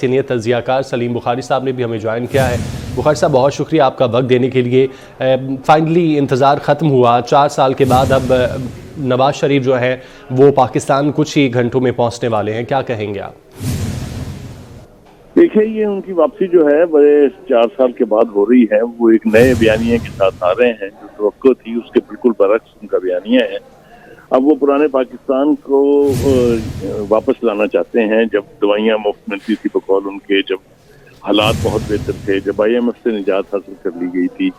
Senior تجزیہ کار سلیم بخاری صاحب نے بھی ہمیں جوائن کیا ہے۔ بخاری صاحب بہت شکریہ آپ کا وقت دینے کے لیے۔ فائنلی انتظار ختم ہوا، 4 سال کے بعد اب نواز شریف جو ہے وہ پاکستان کچھ ہی گھنٹوں میں پہنچنے والے ہیں، کیا کہیں گے آپ؟ دیکھیں، یہ ان کی واپسی جو ہے وہ 4 سال کے بعد ہو رہی ہے۔ وہ ایک نئے بیانیے کے ساتھ آ رہے ہیں، جو توقع تھی اس کے بالکل برعکس ان کا بیانیہ ہے۔ اب وہ پرانے پاکستان کو واپس لانا چاہتے ہیں، جب دوائیاں مفت ملتی تھی بقول ان کے، جب حالات بہت بہتر تھے، جب IMF سے نجات حاصل کر لی گئی تھی۔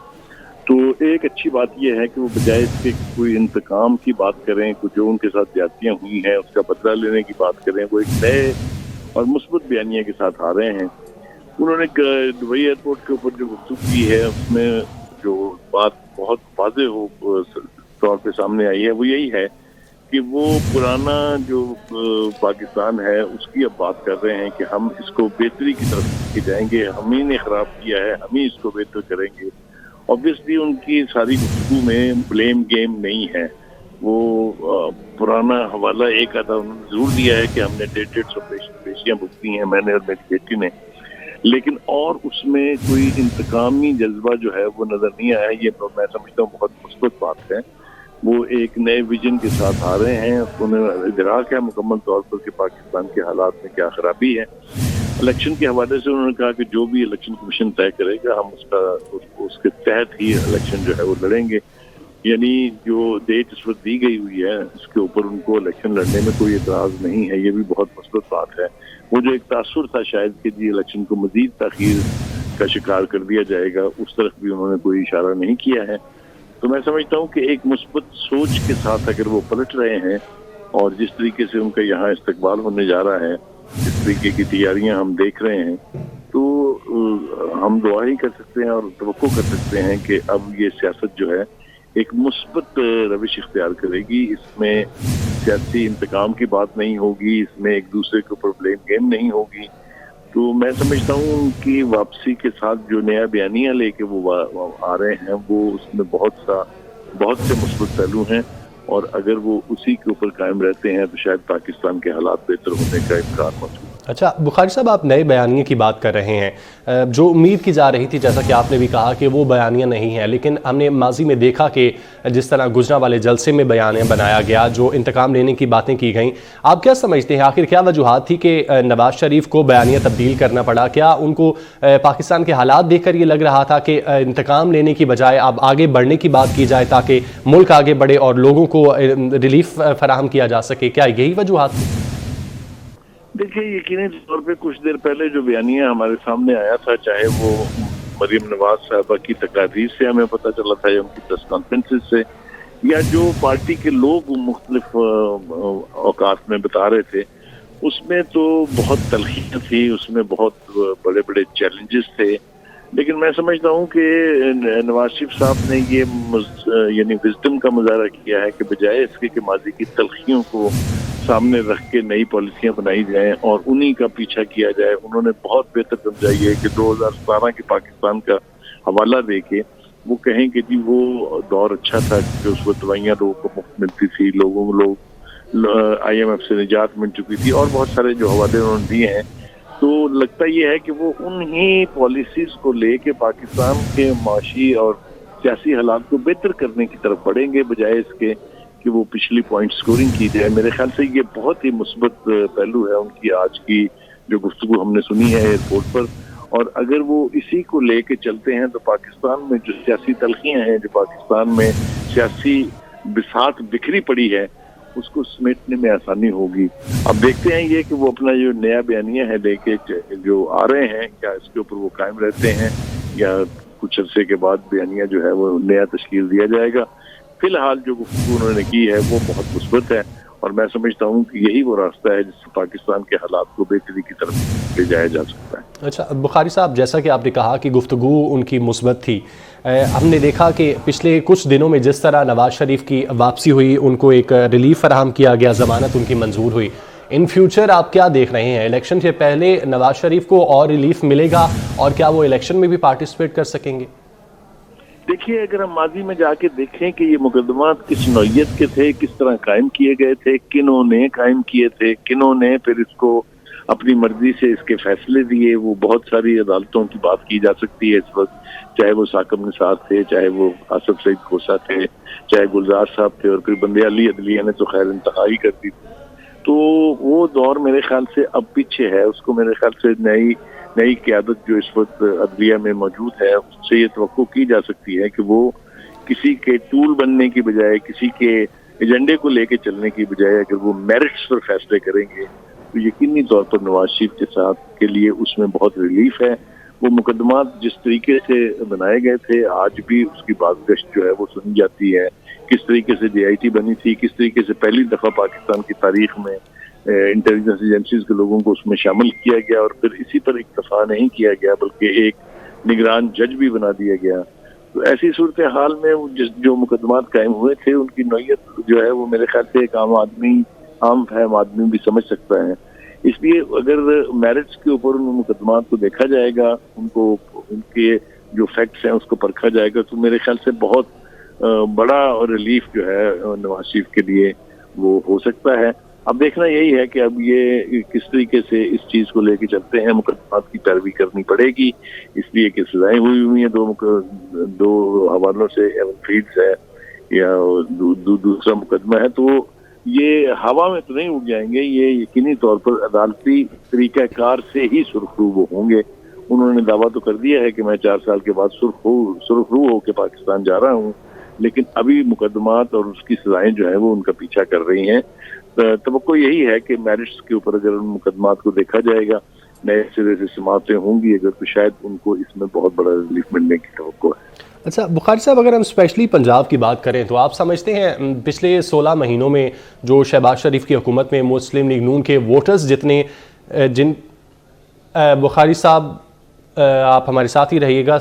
تو ایک اچھی بات یہ ہے کہ وہ بجائے اس کے کوئی انتقام کی بات کریں، جو ان کے ساتھ زیادتیاں ہوئی ہیں اس کا بدلہ لینے کی بات کریں، وہ ایک نئے اور مثبت بیانیے کے ساتھ آ رہے ہیں۔ انہوں نے دبئی ایئرپورٹ کے اوپر جو گفتگو کی ہے، اس میں جو بات بہت واضح طور پہ سامنے آئی ہے وہ یہی ہے کہ وہ پرانا جو پاکستان ہے اس کی اب بات کر رہے ہیں کہ ہم اس کو بہتری کی طرف لے جائیں گے، ہم ہی نے خراب کیا ہے، ہم ہی اس کو بہتر کریں گے۔ obviously ان کی ساری گفتگو میں بلیم گیم نہیں ہے۔ وہ پرانا حوالہ ایک آدھا انہوں نے ضرور دیا ہے کہ ہم نے 150 پیشیاں بھگتی ہیں، میں نے اور میری بیٹی نے، لیکن اور اس میں کوئی انتقامی جذبہ جو ہے وہ نظر نہیں آیا۔ یہ میں سمجھتا ہوں بہت مثبت بات ہے۔ وہ ایک نئے ویژن کے ساتھ آ رہے ہیں، انہیں ادراک ہے مکمل طور پر کہ پاکستان کے حالات میں کیا خرابی ہے۔ الیکشن کے حوالے سے انہوں نے کہا کہ جو بھی الیکشن کمیشن طے کرے گا ہم اس کے تحت ہی الیکشن جو ہے وہ لڑیں گے۔ یعنی جو ڈیٹ اس وقت دی گئی ہوئی ہے اس کے اوپر ان کو الیکشن لڑنے میں کوئی اعتراض نہیں ہے، یہ بھی بہت مثبت بات ہے۔ وہ جو ایک تاثر تھا شاید کہ جی الیکشن کو مزید تاخیر کا شکار کر دیا جائے گا، اس طرف بھی انہوں نے کوئی اشارہ نہیں کیا ہے۔ تو میں سمجھتا ہوں کہ ایک مثبت سوچ کے ساتھ اگر وہ پلٹ رہے ہیں اور جس طریقے سے ان کا یہاں استقبال ہونے جا رہا ہے، جس طریقے کی تیاریاں ہم دیکھ رہے ہیں، تو ہم دعا ہی کر سکتے ہیں اور توقع کر سکتے ہیں کہ اب یہ سیاست جو ہے ایک مثبت روش اختیار کرے گی۔ اس میں سیاسی انتقام کی بات نہیں ہوگی، اس میں ایک دوسرے کے اوپر بلیم گیم نہیں ہوگی۔ تو میں سمجھتا ہوں ان کی واپسی کے ساتھ جو نیا بیانیہ لے کے وہ آ رہے ہیں، وہ اس میں بہت سے مثبت پہلو ہیں، اور اگر وہ اسی کے اوپر قائم رہتے ہیں تو شاید پاکستان کے حالات بہتر ہونے کا امکان موجود ہے۔ اچھا بخاری صاحب، آپ نئے بیانیے کی بات کر رہے ہیں، جو امید کی جا رہی تھی جیسا کہ آپ نے بھی کہا کہ وہ بیانیہ نہیں ہے، لیکن ہم نے ماضی میں دیکھا کہ جس طرح گجرانوالے جلسے میں بیانیہ بنایا گیا، جو انتقام لینے کی باتیں کی گئیں، آپ کیا سمجھتے ہیں آخر کیا وجوہات تھی کہ نواز شریف کو بیانیہ تبدیل کرنا پڑا؟ کیا ان کو پاکستان کے حالات دیکھ کر یہ لگ رہا تھا کہ انتقام لینے کی بجائے اب آگے بڑھنے کی بات کی جائے تاکہ ملک آگے بڑھے اور لوگوں کو ریلیف فراہم کیا جا سکے؟ کیا یہی وجوہات تھی؟ دیکھیے، یقینی طور پہ کچھ دیر پہلے جو بیانیہ ہمارے سامنے آیا تھا، چاہے وہ مریم نواز صاحبہ کی تقاریر سے ہمیں پتہ چلا تھا یا ان کی پریس کانفرنسز سے، یا جو پارٹی کے لوگ مختلف اوقات میں بتا رہے تھے، اس میں تو بہت تلخیاں تھی، اس میں بہت بڑے بڑے چیلنجز تھے۔ لیکن میں سمجھتا ہوں کہ نواز شریف صاحب نے یہ یعنی وزڈم کا مظاہرہ کیا ہے کہ بجائے اس کے کہ ماضی کی تلخیوں کو سامنے رکھ کے نئی پالیسیاں بنائی جائیں اور انہی کا پیچھا کیا جائے، انہوں نے بہت بہتر سمجھا یہ کہ 2017 کے پاکستان کا حوالہ دے کے وہ کہیں کہ جی وہ دور اچھا تھا کہ اس وقت دوائیاں لوگوں کو مفت ملتی تھی، لوگ IMF سے نجات مل چکی تھی، اور بہت سارے جو حوالے انہوں نے دیے ہیں۔ تو لگتا یہ ہے کہ وہ انہی پالیسیز کو لے کے پاکستان کے معاشی اور سیاسی حالات کو بہتر کرنے کی طرف بڑھیں گے، بجائے اس کے کہ وہ پچھلی پوائنٹ سکورنگ کی جائے۔ میرے خیال سے یہ بہت ہی مثبت پہلو ہے ان کی آج کی جو گفتگو ہم نے سنی ہے ایئرپورٹ پر، اور اگر وہ اسی کو لے کے چلتے ہیں تو پاکستان میں جو سیاسی تلخیاں ہیں، جو پاکستان میں سیاسی بساط بکھری پڑی ہے، اس کو سمیٹنے میں آسانی ہوگی۔ اب دیکھتے ہیں یہ کہ وہ اپنا جو نیا بیانیہ ہے لے کے جو آ رہے ہیں، کیا اس کے اوپر وہ قائم رہتے ہیں یا کچھ عرصے کے بعد بیانیہ جو ہے وہ نیا تشکیل دیا جائے گا۔ فی الحال جو گفتگو انہوں نے کی ہے وہ بہت مثبت ہے، اور میں سمجھتا ہوں کہ یہی وہ راستہ ہے جس سے پاکستان کے حالات کو بہتری کی طرف لے جایا جا سکتا ہے۔ اچھا بخاری صاحب، جیسا کہ آپ نے کہا کہ گفتگو ان کی مثبت تھی، ہم نے دیکھا کہ پچھلے کچھ دنوں میں جس طرح نواز شریف کی واپسی ہوئی، ان کو ایک ریلیف فراہم کیا گیا، ضمانت ان کی منظور ہوئی۔ ان فیوچر آپ کیا دیکھ رہے ہیں؟ الیکشن سے پہلے نواز شریف کو اور ریلیف ملے گا، اور کیا وہ الیکشن میں بھی پارٹیسپیٹ کر سکیں گے؟ دیکھیے، اگر ہم ماضی میں جا کے دیکھیں کہ یہ مقدمات کس نوعیت کے تھے، کس طرح قائم کیے گئے تھے، کنہوں نے قائم کیے تھے، کنہوں نے پھر اس کو اپنی مرضی سے اس کے فیصلے دیے. وہ بہت ساری عدالتوں کی بات کی جا سکتی ہے اس وقت, چاہے وہ ثاقب نثار تھے, چاہے وہ آصف سعید کھوسہ تھے, چاہے گلزار صاحب تھے, اور پھر بندے عدلیہ نے تو خیر انتہائی کر دی. تو وہ دور میرے خیال سے اب پیچھے ہے. اس کو میرے خیال سے نئی قیادت جو اس وقت عدلیہ میں موجود ہے, اس سے یہ توقع کی جا سکتی ہے کہ وہ کسی کے ٹول بننے کی بجائے, کسی کے ایجنڈے کو لے کے چلنے کی بجائے, اگر وہ میرٹس پر فیصلے کریں گے تو یقینی طور پر نواز شریف کے ساتھ کے لیے اس میں بہت ریلیف ہے. وہ مقدمات جس طریقے سے بنائے گئے تھے, آج بھی اس کی بازگشت جو ہے وہ سنی جاتی ہے. کس طریقے سے DIT بنی تھی, کس طریقے سے پہلی دفعہ پاکستان کی تاریخ میں انٹیلیجنس ایجنسیز کے لوگوں کو اس میں شامل کیا گیا, اور پھر اسی پر اکتفا نہیں کیا گیا بلکہ ایک نگران جج بھی بنا دیا گیا. تو ایسی صورتحال میں جو مقدمات قائم ہوئے تھے ان کی نوعیت جو ہے وہ میرے خیال سے ایک عام فہم آدمی بھی سمجھ سکتا ہے. اس لیے اگر میرٹس کے اوپر ان مقدمات کو دیکھا جائے گا, ان کے جو فیکٹس ہیں اس کو پرکھا جائے گا, تو میرے خیال سے بہت بڑا ریلیف جو ہے نواز شریف کے لیے وہ ہو سکتا ہے. اب دیکھنا یہی ہے کہ اب یہ کس طریقے سے اس چیز کو لے کے چلتے ہیں. مقدمات کی پیروی کرنی پڑے گی, اس لیے کہ سزائیں ہوئی ہیں دو حوالوں سے, ایون فیلڈز ہے یا دوسرا مقدمہ ہے. تو یہ ہوا میں تو نہیں اڑ جائیں گے, یہ یقینی طور پر عدالتی طریقہ کار سے ہی سرخرو وہ ہوں گے. انہوں نے دعویٰ تو کر دیا ہے کہ میں 4 سال کے بعد سرخرو ہو کے پاکستان جا رہا ہوں, لیکن ابھی مقدمات اور اس کی سزائیں جو ہیں وہ ان کا پیچھا کر رہی ہیں. توقع یہی ہے کہ میرٹس کے اوپر اگر ان مقدمات کو دیکھا جائے گا, نئے سرے سے سماعتیں ہوں گی اگر, تو شاید ان کو اس میں بہت بڑا ریلیف ملنے کی توقع ہے. اچھا بخاری صاحب, اگر ہم اسپیشلی پنجاب کی بات کریں تو آپ سمجھتے ہیں پچھلے 16 مہینوں میں جو شہباز شریف کی حکومت میں مسلم لیگ نون کے ووٹرز جتنے بخاری صاحب آپ ہمارے ساتھ ہی رہیے گا,